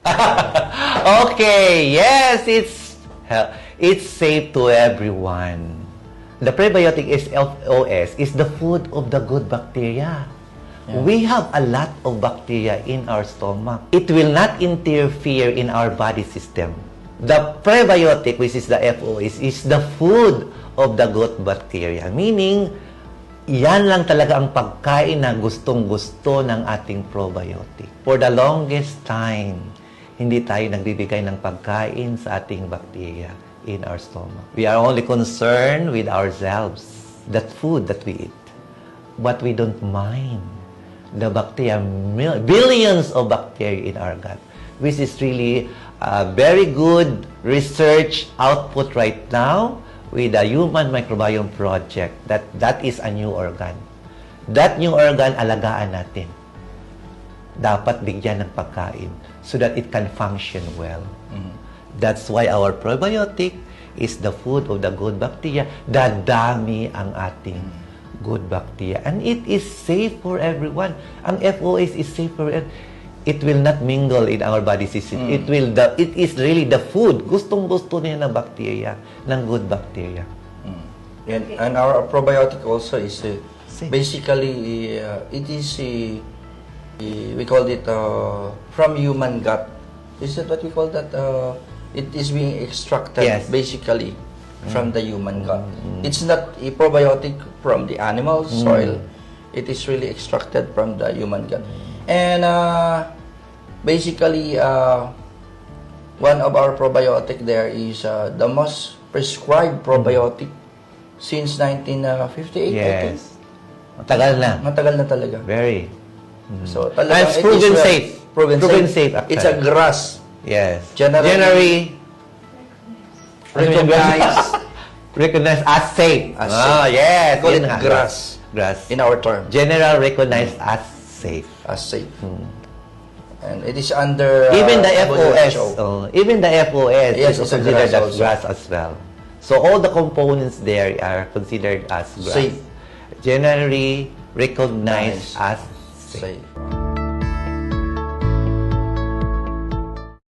Okay, yes, it's safe to everyone. The prebiotic is FOS is the food of the good bacteria. Yeah. We have a lot of bacteria in our stomach. It will not interfere in our body system. The prebiotic, which is the FOS, is the food of the good bacteria. Meaning, yan lang talaga ang pagkain na gustong-gusto ng ating probiotic. For the longest time, hindi tayo nagbibigay ng pagkain sa ating bacteria in our stomach. We are only concerned with ourselves, that food that we eat. But we don't mind the bacteria, billions of bacteria in our gut, which is really a very good research output right now with the Human Microbiome Project. That is a new organ. That new organ, alagaan natin. Dapat bigyan ng pagkain so that it can function well. That's why our probiotic is the food of the good bacteria. Dadami ang ating good bacteria. And it is safe for everyone. Ang FOS is safe for everyone. It will not mingle in our body system. It is really the food. Gustong-gusto niya ng bacteria, ng good bacteria. And our probiotic also is basically it is we call it from human gut. Is that what we call that? It is being extracted basically from the human gut. It's not a probiotic from the animal soil. It is really extracted from the human gut. And basically, one of our probiotic there is the most prescribed probiotic since 1958. Yes. I think. Matagal na. Matagal na talaga. Very. So, And talaga, it's proven safe. Proven safe. Actually. It's a grass. Yes. Generally recognized as safe. As Ah, safe. yes. We call Yun it nga. grass. Grass. In our term. General recognized as safe. As safe. And it is under Even the FOS. WHO. Even the FOS Yes, is it's a considered grass as also. grass as well. So all the components there are considered as grass. Safe. Generally recognized Nice. as safe. Safe.